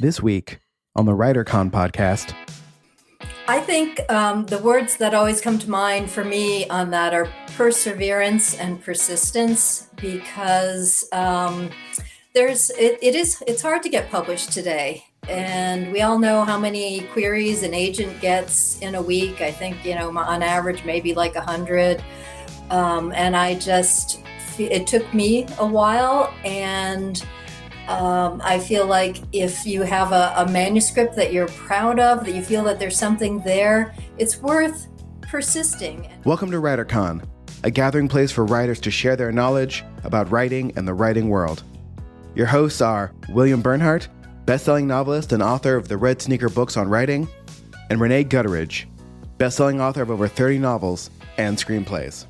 This week on the WriterCon podcast. I think the words that always come to mind for me on that are perseverance and persistence, because it's hard to get published today. And we all know how many queries an agent gets in a week. I think, on average, maybe like 100. And it took me a while, and I feel like if you have a manuscript that you're proud of, that you feel that there's something there, it's worth persisting. Welcome to WriterCon, a gathering place for writers to share their knowledge about writing and the writing world. Your hosts are William Bernhardt, best-selling novelist and author of the Red Sneaker books on writing, and Rene Gutteridge, best-selling author of over 30 novels and screenplays.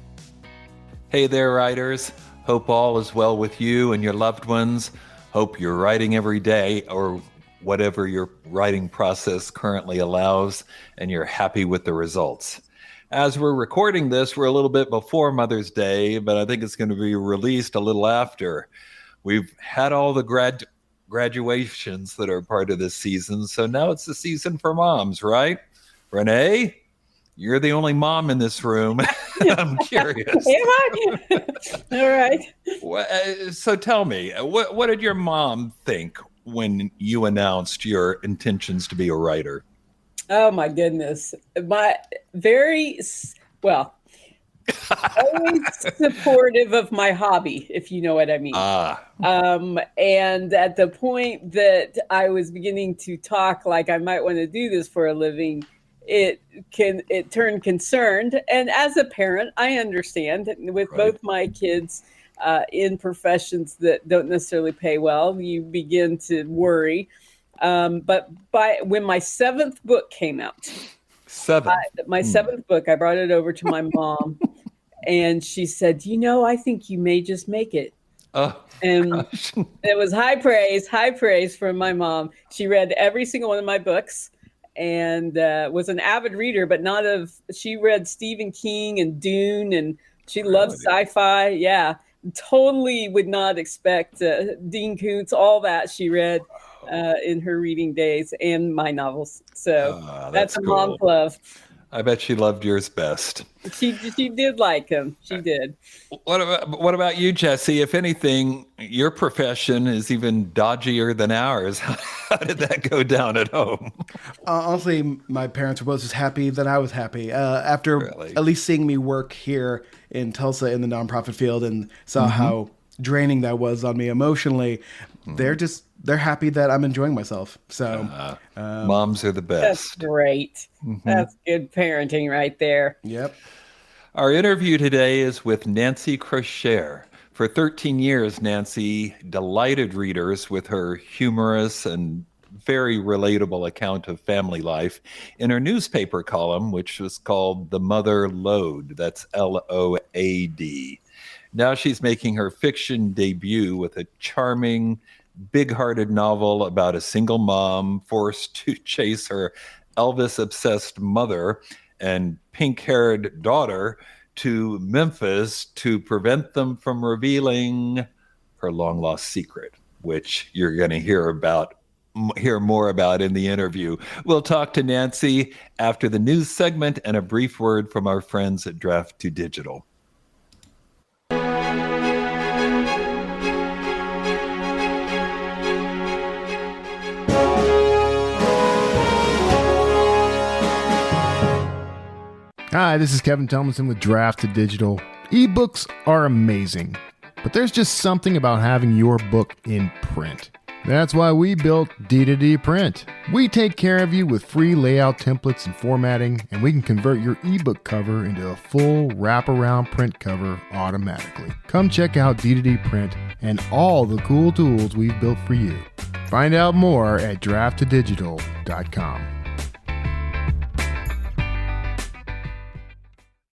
Hey there, writers. Hope all is well with you and your loved ones. Hope you're writing every day, or whatever your writing process currently allows, and you're happy with the results. As we're recording this, we're a little bit before Mother's Day, but I think it's going to be released a little after. We've had all the graduations that are part of this season, so now it's the season for moms, right? Rene, you're the only mom in this room. I'm curious. Am I? All right. So tell me, what did your mom think when you announced your intentions to be a writer? Oh, my goodness. Always supportive of my hobby, if you know what I mean. And at the point that I was beginning to talk like I might want to do this for a living, it turned concerned. And as a parent, I understand with both my kids in professions that don't necessarily pay well, you begin to worry. But when my seventh book came out, my seventh book, I brought it over to my mom, and she said, I think you may just make it. And it was high praise from my mom. She read every single one of my books, and was an avid reader, but she read Stephen King and Dune, and she loved sci-fi. Yeah, totally would not expect Dean Koontz, all that she read in her reading days, and my novels. So that's a mom's love. I bet she loved yours best. She did like him. She did. What about you, Jesse? If anything, your profession is even dodgier than ours. How did that go down at home? Honestly, my parents were both just happy that I was happy. After at least seeing me work here in Tulsa in the nonprofit field and saw how draining that was on me emotionally, they're happy that I'm enjoying myself. So moms are the best. That's great. That's good parenting right there. Yep. Our interview today is with Nancy Crochiere. For 13 years, Nancy delighted readers with her humorous and very relatable account of family life in her newspaper column, which was called The Mother Lode. That's Load. Now she's making her fiction debut with a charming, big-hearted novel about a single mom forced to chase her Elvis-obsessed mother and pink-haired daughter to Memphis to prevent them from revealing her long-lost secret, which you're going to hear more about in the interview. We'll talk to Nancy after the news segment and a brief word from our friends at Draft to Digital. Hi, this is Kevin Tomlinson with Draft to Digital. Ebooks are amazing, but there's just something about having your book in print. That's why we built D2D Print. We take care of you with free layout templates and formatting, and we can convert your ebook cover into a full wraparound print cover automatically. Come check out D2D Print and all the cool tools we've built for you. Find out more at drafttodigital.com.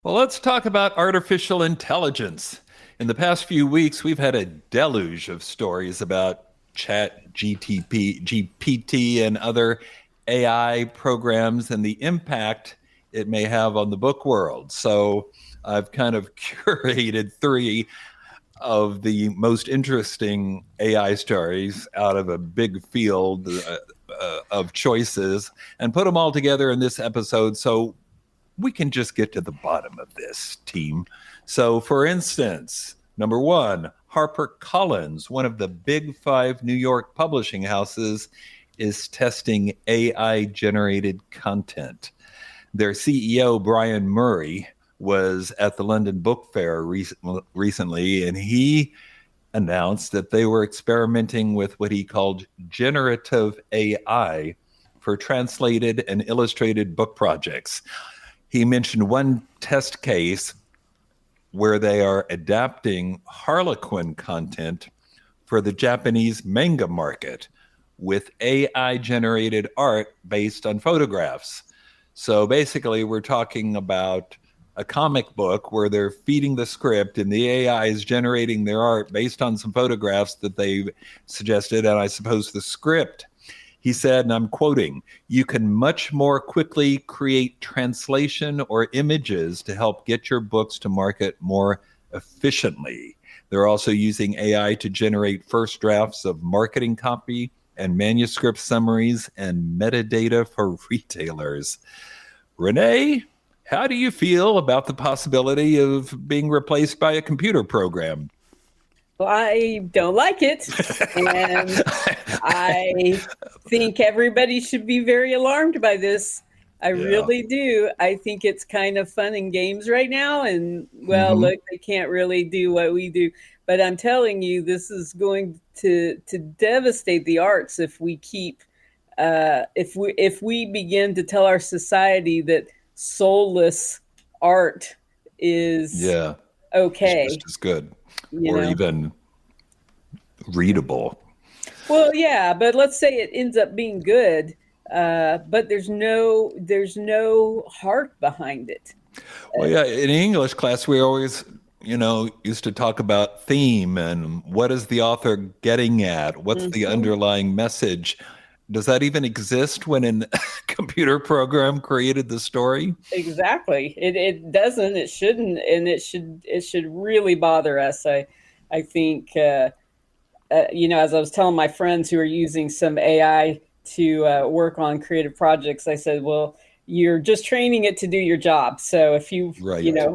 Well, let's talk about artificial intelligence. In the past few weeks, we've had a deluge of stories about GPT, and other AI programs and the impact it may have on the book world. So I've kind of curated 3 of the most interesting AI stories out of a big field of choices and put them all together in this episode so we can just get to the bottom of this, team. So, for instance, number one, HarperCollins, one of the big five New York publishing houses, is testing AI-generated content. Their CEO, Brian Murray, was at the London Book Fair recently, and he announced that they were experimenting with what he called generative AI for translated and illustrated book projects. He mentioned one test case where they are adapting Harlequin content for the Japanese manga market with AI-generated art based on photographs. So basically, we're talking about a comic book where they're feeding the script and the AI is generating their art based on some photographs that they've suggested, and I suppose the script. He said, and I'm quoting, "You can much more quickly create translation or images to help get your books to market more efficiently." They're also using AI to generate first drafts of marketing copy and manuscript summaries and metadata for retailers. Rene, how do you feel about the possibility of being replaced by a computer program? Well, I don't like it. And I think everybody should be very alarmed by this. I really do. I think it's kind of fun and games right now. And look, they can't really do what we do. But I'm telling you, this is going to devastate the arts if we keep, if we begin to tell our society that soulless art is okay. It's just as good. Even readable. Well, yeah, but let's say it ends up being good, but there's no heart behind it. Well, yeah, in English class, we always, used to talk about theme and what is the author getting at? What's the underlying message? Does that even exist when a computer program created the story? Exactly. It doesn't. It shouldn't, and it should really bother us. I think, as I was telling my friends who are using some AI to work on creative projects, I said, well, you're just training it to do your job. So if you,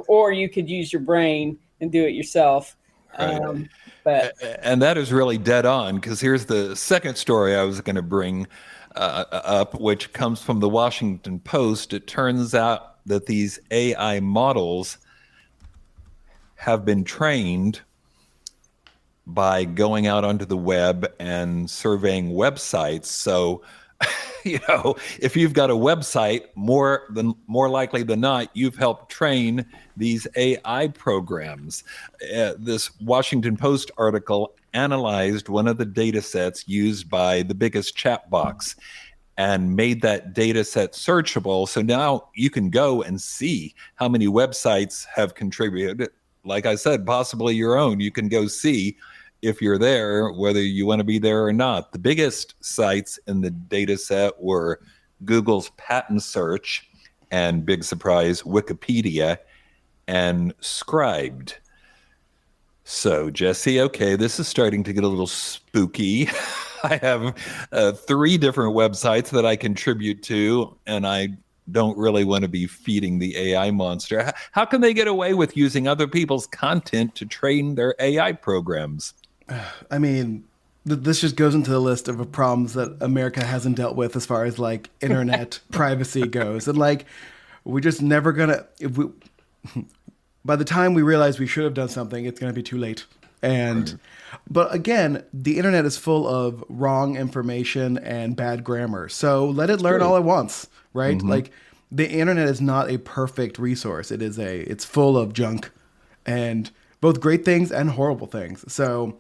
or you could use your brain and do it yourself. Right. And that is really dead on, because here's the second story I was going to bring up, which comes from the Washington Post. It turns out that these AI models have been trained by going out onto the web and surveying websites. So, if you've got a website, more likely than not, you've helped train these AI programs. This Washington Post article analyzed one of the data sets used by the biggest chat box and made that data set searchable. So now you can go and see how many websites have contributed. Like I said, possibly your own. You can go see if you're there, whether you want to be there or not. The biggest sites in the data set were Google's patent search and, big surprise, Wikipedia and Scribed. So, Jesse, okay, this is starting to get a little spooky. I have 3 different websites that I contribute to, and I don't really want to be feeding the AI monster. How can they get away with using other people's content to train their AI programs? I mean, this just goes into the list of problems that America hasn't dealt with as far as like internet privacy goes. And like, we're just never gonna, by the time we realize we should have done something, it's gonna be too late. And, but again, the internet is full of wrong information and bad grammar. So let it learn all it wants, right? Like, the internet is not a perfect resource. It's full of junk and both great things and horrible things. So,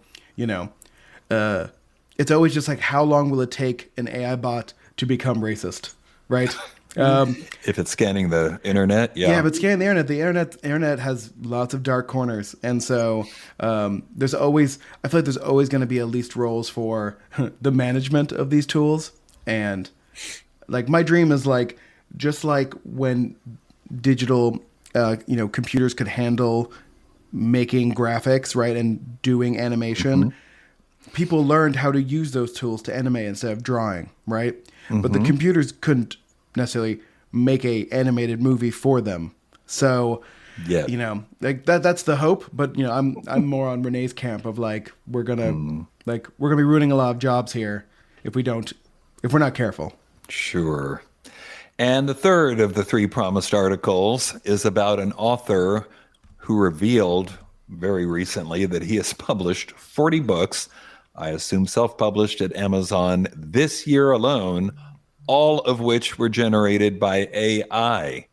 it's always just like, how long will it take an AI bot to become racist, right? If it's scanning the internet, yeah, but scanning the internet has lots of dark corners, and so I feel like there's always going to be at least roles for the management of these tools. And like, my dream is like, just like when digital, computers could handle making graphics, right, and doing animation. people learned how to use those tools to animate instead of drawing, right? But the computers couldn't necessarily make a animated movie for them. So, like that's the hope. But I'm more on Renee's camp of like we're gonna be ruining a lot of jobs here if we're not careful. Sure. And the third of the 3 promised articles is about an author who revealed very recently that he has published 40 books, I assume self-published at Amazon this year alone, all of which were generated by AI.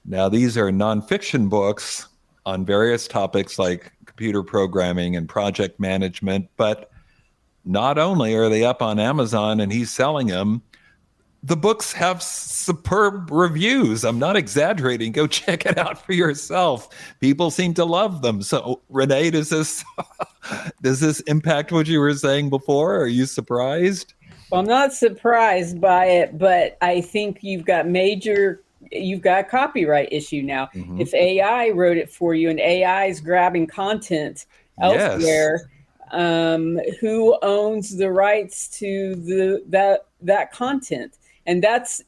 Now, these are nonfiction books on various topics like computer programming and project management, but not only are they up on Amazon and he's selling them, the books have superb reviews. I'm not exaggerating. Go check it out for yourself. People seem to love them. So, Rene, does this impact what you were saying before? Are you surprised? Well, I'm not surprised by it, but I think you've got a copyright issue now. If AI wrote it for you and AI is grabbing content elsewhere, who owns the rights to that content? And that's,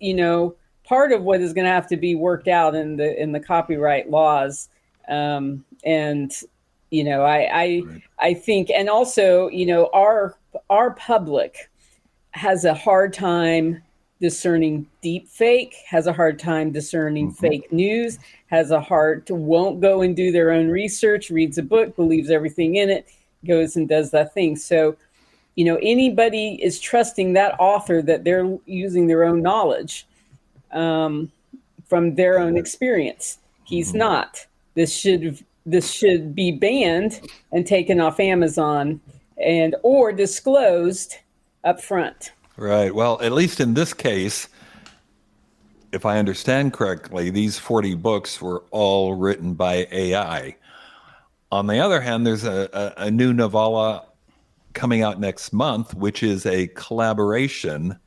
part of what is going to have to be worked out in the copyright laws. I think, and also, our public has a hard time discerning deep fake, has a hard time discerning fake news, won't go and do their own research, reads a book, believes everything in it, goes and does that thing. So, anybody is trusting that author that they're using their own knowledge from their own experience. He's not. This should be banned and taken off Amazon or disclosed up front. Right. Well, at least in this case, if I understand correctly, these 40 books were all written by AI. On the other hand, there's a new novella coming out next month, which is a collaboration,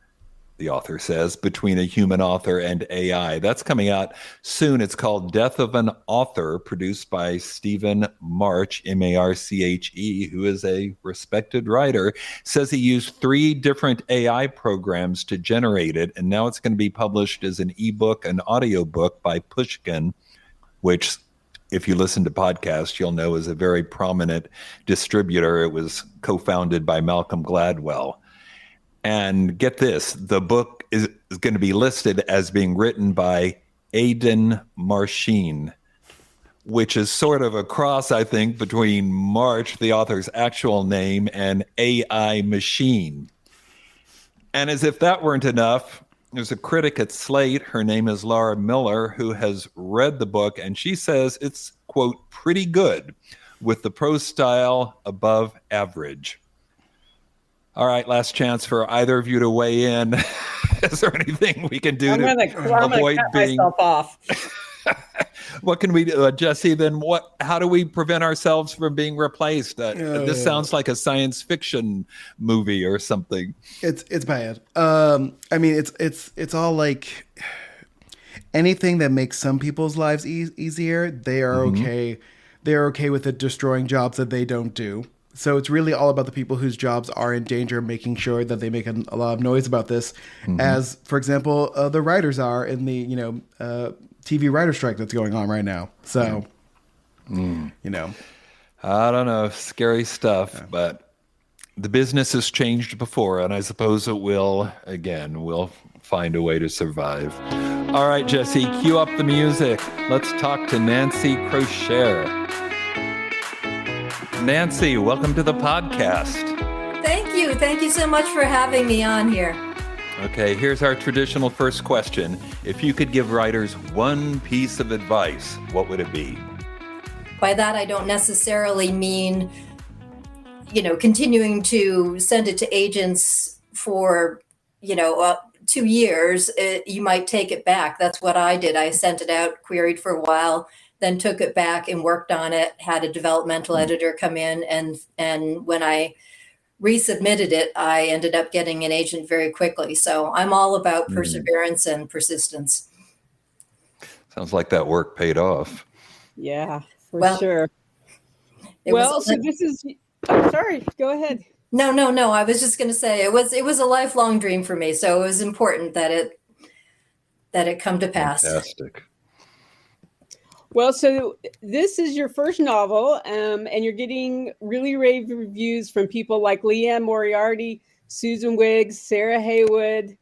the author says, between a human author and AI. That's coming out soon. It's called Death of an Author, produced by Stephen Marche, Marche, who is a respected writer. Says he used 3 different AI programs to generate it, and now it's going to be published as an ebook, an audiobook by Pushkin, which, if you listen to podcasts, you'll know is a very prominent distributor. It was co-founded by Malcolm Gladwell. And get this, the book is going to be listed as being written by Aidan Marcin, which is sort of a cross, I think, between March, the author's actual name, and AI machine. And as if that weren't enough, there's a critic at Slate, her name is Laura Miller, who has read the book, and she says it's, quote, pretty good, with the prose style above average. All right, last chance for either of you to weigh in. Is there anything we can do to avoid being myself off? What can we do, Jesse? Then how do we prevent ourselves from being replaced? This sounds like a science fiction movie or something. It's bad. I mean, it's all like anything that makes some people's lives easier. They are okay. They're okay with it destroying jobs that they don't do. So it's really all about the people whose jobs are in danger, making sure that they make a lot of noise about this. As, for example, the writers are in the TV writer strike that's going on right now. So, I don't know, scary stuff, but the business has changed before, and I suppose it will again. We'll find a way to survive. All right, Jesse, cue up the music. Let's talk to Nancy Crochiere. Nancy, welcome to the podcast. Thank you. Thank you so much for having me on here. Okay, here's our traditional first question. If you could give writers one piece of advice, what would it be? By that, I don't necessarily mean, continuing to send it to agents for, 2 years. You might take it back. That's what I did. I sent it out, queried for a while, then took it back and worked on it, had a developmental editor come in. And when I resubmitted it, I ended up getting an agent very quickly. So I'm all about perseverance and persistence. Sounds like that work paid off. Yeah, for sure. So this is, sorry, go ahead. No. I was just going to say it was a lifelong dream for me. So it was important that it come to pass. Fantastic. Well, so this is your first novel, and you're getting really rave reviews from people like Leanne Moriarty, Susan Wiggs, Sarah Haywood.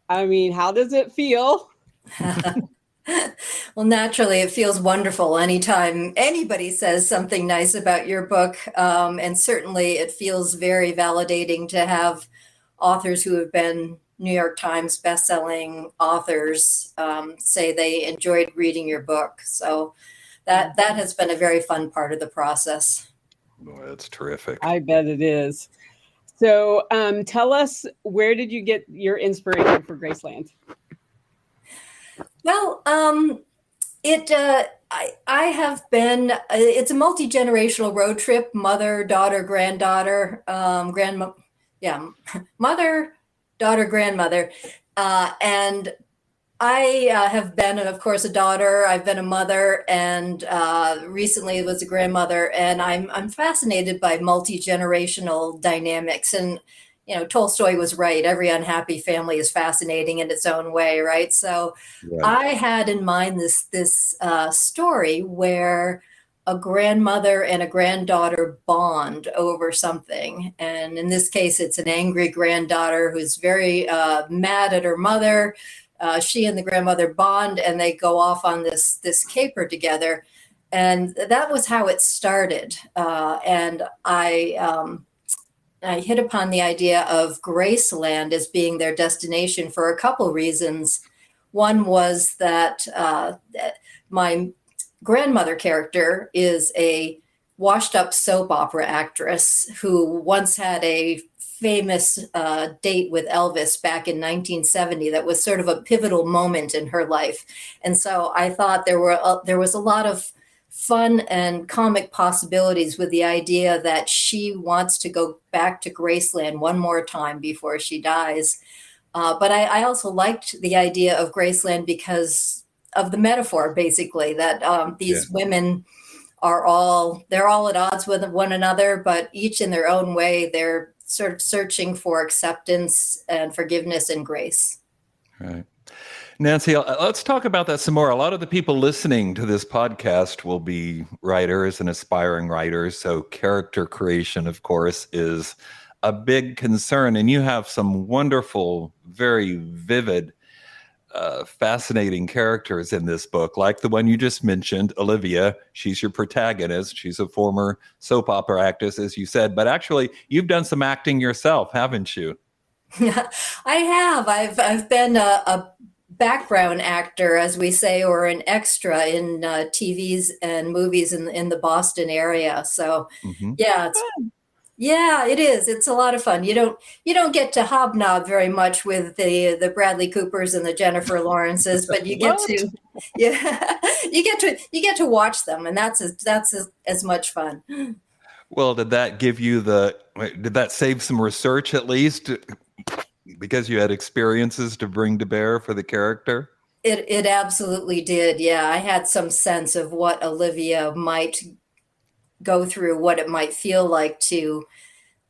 I mean, how does it feel? Well, naturally, it feels wonderful anytime anybody says something nice about your book. And certainly it feels very validating to have authors who have been New York Times bestselling authors say they enjoyed reading your book. So that has been a very fun part of the process. Boy, that's terrific. I bet it is. So tell us, where did you get your inspiration for Graceland? Well, I have been, it's a multi-generational road trip, mother, daughter, granddaughter, mother, daughter, grandmother. And I have been, of course, a daughter. I've been a mother, and recently was a grandmother. And I'm fascinated by multi-generational dynamics. And Tolstoy was right. Every unhappy family is fascinating in its own way, right? So right. I had in mind this story where a grandmother and a granddaughter bond over something. And in this case, it's an angry granddaughter who's very mad at her mother. She and the grandmother bond, and they go off on this caper together. And that was how it started. And I hit upon the idea of Graceland as being their destination for a couple reasons. One was that my grandmother character is a washed-up soap opera actress who once had a famous date with Elvis back in 1970 that was sort of a pivotal moment in her life. And so I thought there was a lot of fun and comic possibilities with the idea that she wants to go back to Graceland one more time before she dies. But I also liked the idea of Graceland because of the metaphor, basically, that these women they're all at odds with one another, but each in their own way, they're sort of searching for acceptance and forgiveness and grace. Right. Nancy, let's talk about that some more. A lot of the people listening to this podcast will be writers and aspiring writers. So character creation, of course, is a big concern. And you have some wonderful, very vivid, fascinating characters in this book, like the one you just mentioned, Olivia. She's your protagonist. She's a former soap opera actress, as you said. But actually, you've done some acting yourself, haven't you? I have. I've been a background actor, as we say, or an extra in TVs and movies in the Boston area. So yeah, it is. It's a lot of fun. You don't get to hobnob very much with the Bradley Coopers and the Jennifer Lawrences, but you get to you get to watch them, and that's as much fun. Well, did that save some research at least? Because you had experiences to bring to bear for the character? It absolutely did. Yeah, I had some sense of what Olivia might go through, what it might feel like to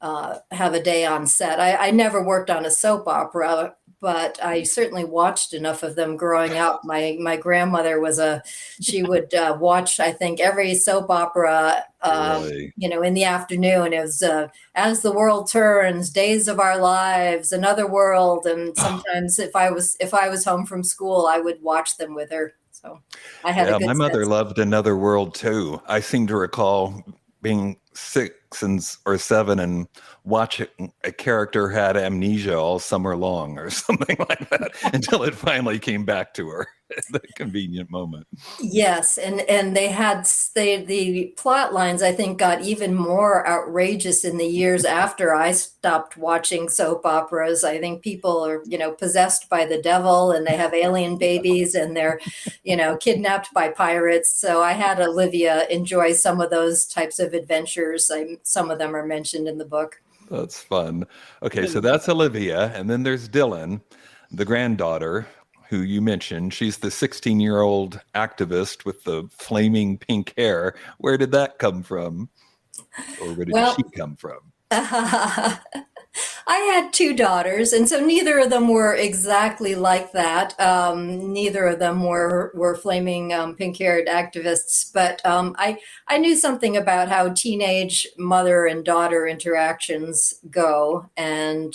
have a day on set. I never worked on a soap opera, but I certainly watched enough of them growing up. My grandmother she would watch, I think, every soap opera, really? In the afternoon. It was As the World Turns, Days of Our Lives, Another World. And sometimes if I was home from school, I would watch them with her. So I had a good my mother sense. loved Another World too. I seem to recall being 6 or 7 and watching a character had amnesia all summer long or something like that until it finally came back to her at the convenient moment. Yes, and the plot lines, I think, got even more outrageous in the years after I stopped watching soap operas. I think people are, possessed by the devil, and they have alien babies, and they're, kidnapped by pirates. So I had Olivia enjoy some of those types of adventures. Some of them are mentioned in the book. That's fun. Okay, so that's Olivia, and then there's Dylan, the granddaughter, who you mentioned. She's the 16-year-old activist with the flaming pink hair. Where did that come from? Or where did she come from? I had two daughters, and so neither of them were exactly like that. Neither of them were flaming pink-haired activists, but I knew something about how teenage mother and daughter interactions go, and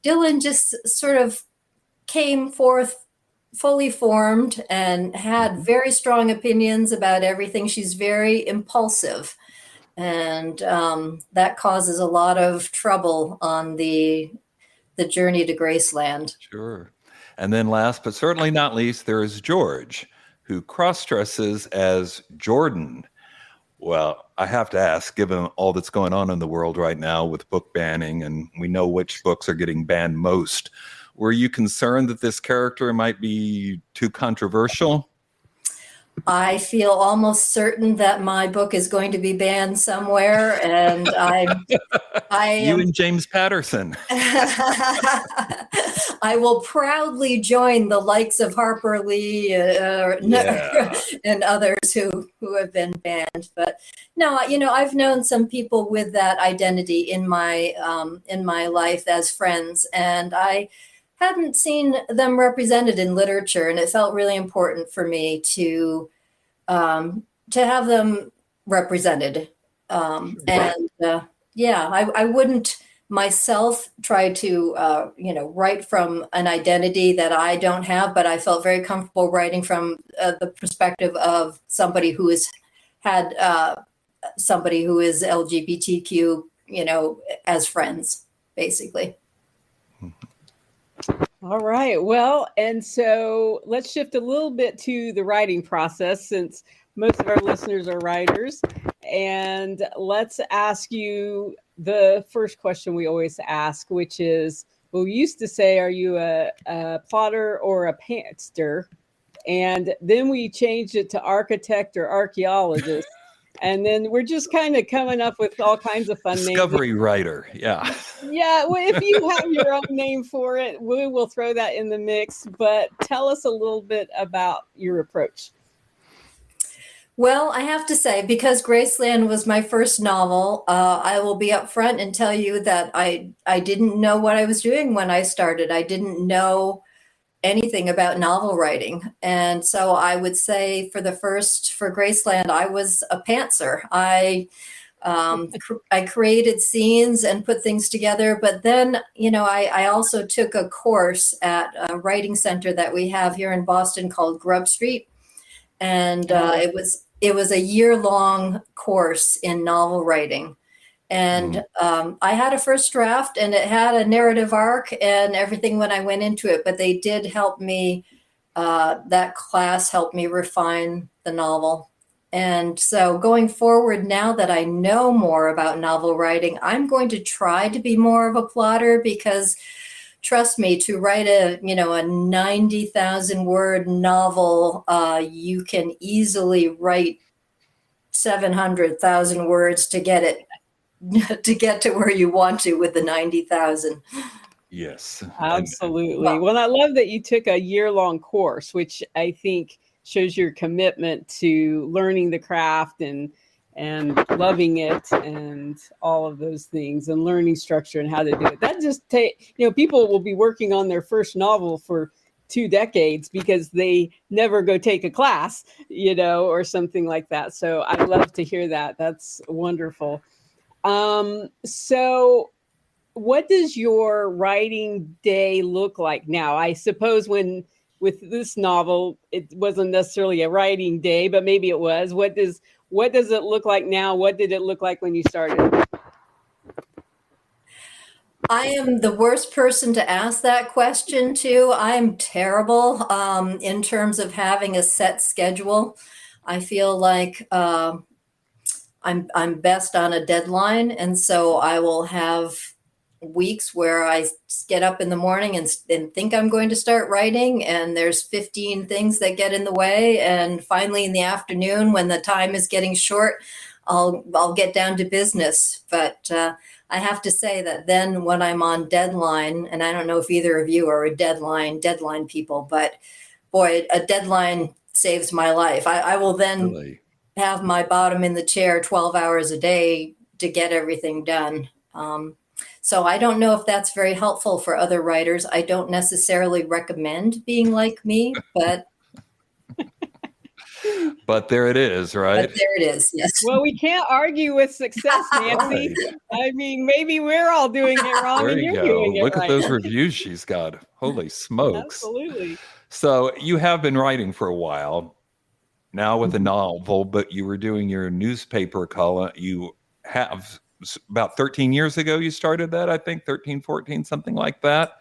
Dylan just sort of came forth fully formed and had very strong opinions about everything. She's very impulsive. And that causes a lot of trouble on the journey to Graceland. Sure. And then last but certainly not least, there is George, who cross-dresses as Jordan. Well, I have to ask, given all that's going on in the world right now with book banning, and we know which books are getting banned most, were you concerned that this character might be too controversial? I feel almost certain that my book is going to be banned somewhere, and you and James Patterson. I will proudly join the likes of Harper Lee and others who have been banned. But no, I've known some people with that identity in my life as friends, and I hadn't seen them represented in literature, and it felt really important for me to have them represented. I wouldn't myself try to write from an identity that I don't have, but I felt very comfortable writing from the perspective of somebody who has had somebody who is LGBTQ, as friends, basically. All right. Well, and so let's shift a little bit to the writing process, since most of our listeners are writers. And let's ask you the first question we always ask, which is, well, we used to say, are you a plotter or a pantster? And then we changed it to architect or archaeologist. And then we're just kind of coming up with all kinds of fun Discovery names. writer. Yeah. Yeah. Well, if you have your own name for it, we will throw that in the mix. But tell us a little bit about your approach. Well, I have to say, because Graceland was my first novel, I will be upfront and tell you that I didn't know what I was doing when I started. I didn't know anything about novel writing. And so I would say for Graceland, I was a pantser. I created scenes and put things together. But then, I also took a course at a writing center that we have here in Boston called Grub Street. And it was a year-long course in novel writing. And I had a first draft, and it had a narrative arc and everything when I went into it. But they did help me. That class helped me refine the novel. And so going forward, now that I know more about novel writing, I'm going to try to be more of a plotter, because trust me, to write a 90,000 word novel, you can easily write 700,000 words to get to where you want to with the 90,000. Yes, absolutely. Well, I love that you took a year-long course, which I think shows your commitment to learning the craft and loving it and all of those things, and learning structure and how to do it. That just people will be working on their first novel for 2 decades because they never go take a class, or something like that. So I love to hear that. That's wonderful. So what does your writing day look like now? I suppose with this novel, it wasn't necessarily a writing day, but maybe it was. What does it look like now? What did it look like when you started? I am the worst person to ask that question to. I'm terrible in terms of having a set schedule. I feel like I'm best on a deadline, and so I will have weeks where I get up in the morning and think I'm going to start writing, and there's 15 things that get in the way, and finally in the afternoon, when the time is getting short, I'll get down to business. But I have to say that then when I'm on deadline, and I don't know if either of you are a deadline people, but boy, a deadline saves my life. I will then really have my bottom in the chair 12 hours a day to get everything done. So I don't know if that's very helpful for other writers. I don't necessarily recommend being like me, but there it is, right? but there it is. Yes. Well, we can't argue with success, Nancy. I mean, maybe we're all doing it wrong There and you you're go. doing it Look right. at those reviews she's got. Holy smokes. Absolutely. So you have been writing for a while now with a novel, but you were doing your newspaper column. You have about 13 years ago, you started that, I think 13, 14, something like that.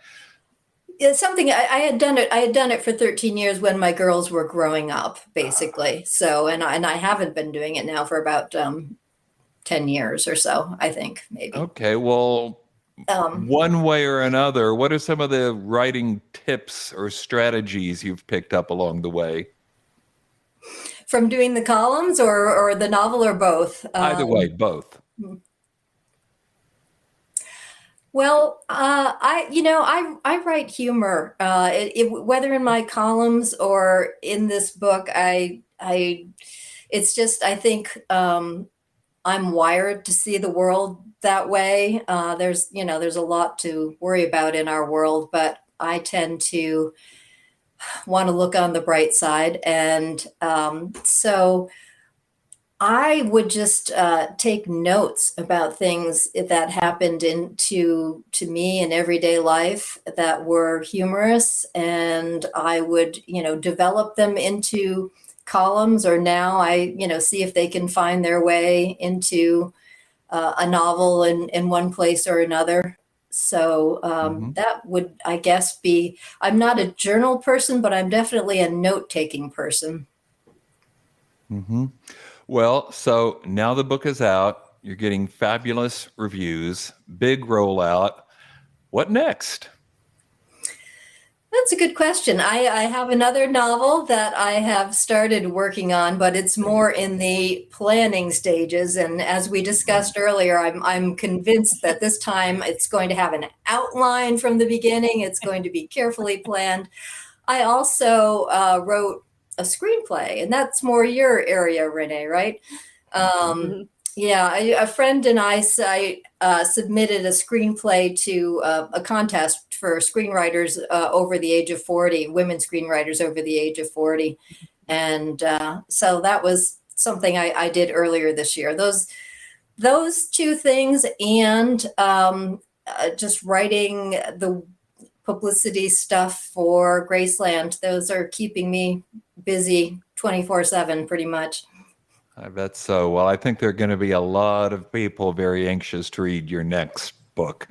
It's something I had done it. I had done it for 13 years when my girls were growing up, basically. So, and I haven't been doing it now for about 10 years or so, I think, maybe. Okay, well, one way or another, what are some of the writing tips or strategies you've picked up along the way? From doing the columns or the novel, or both? Either way, both. Well, I write humor, whether in my columns or in this book. It's just, I think I'm wired to see the world that way. There's a lot to worry about in our world, but I tend to want to look on the bright side. And so I would just take notes about things that happened to me in everyday life that were humorous, and I would, develop them into columns, or now I, see if they can find their way into a novel in one place or another. So that would, I guess, be. I'm not a journal person, but I'm definitely a note-taking person. Mm-hmm. Well, so now the book is out. You're getting fabulous reviews, big rollout. What next? That's a good question. I have another novel that I have started working on, but it's more in the planning stages. And as we discussed earlier, I'm convinced that this time it's going to have an outline from the beginning. It's going to be carefully planned. I also wrote a screenplay, and that's more your area, Rene, right? Yeah, a friend and I submitted a screenplay to a contest for screenwriters over the age of 40, women screenwriters over the age of 40. And so that was something I did earlier this year. Those two things, and just writing the publicity stuff for Graceland, those are keeping me busy 24/7 pretty much. I bet so. Well, I think there are going to be a lot of people very anxious to read your next book,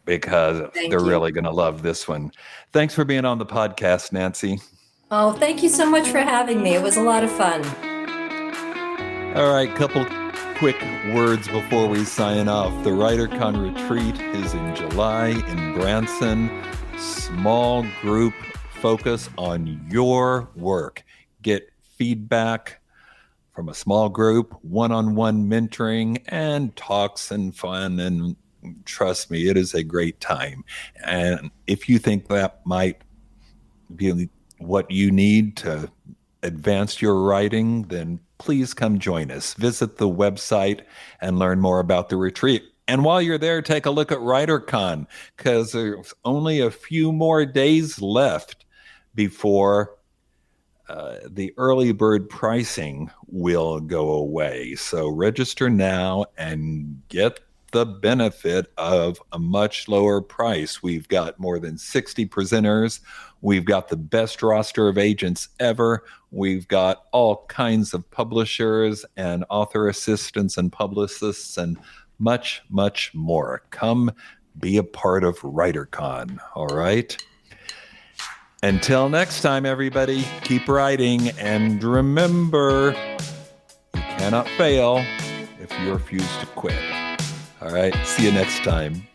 because they're really going to love this one. Thanks for being on the podcast, Nancy. Oh, thank you so much for having me. It was a lot of fun. All right, couple quick words before we sign off. The WriterCon retreat is in July in Branson. Small group focus on your work. Get feedback from a small group, one-on-one mentoring, and talks and fun. And trust me, it is a great time. And if you think that might be what you need to advance your writing, then please come join us. Visit the website and learn more about the retreat. And while you're there, take a look at WriterCon, because there's only a few more days left before the early bird pricing will go away. So register now and get the benefit of a much lower price. We've got more than 60 presenters. We've got the best roster of agents ever. We've got all kinds of publishers and author assistants and publicists and much, much more. Come be a part of WriterCon, all right? Until next time, everybody, keep writing, and remember, you cannot fail if you refuse to quit. All right, see you next time.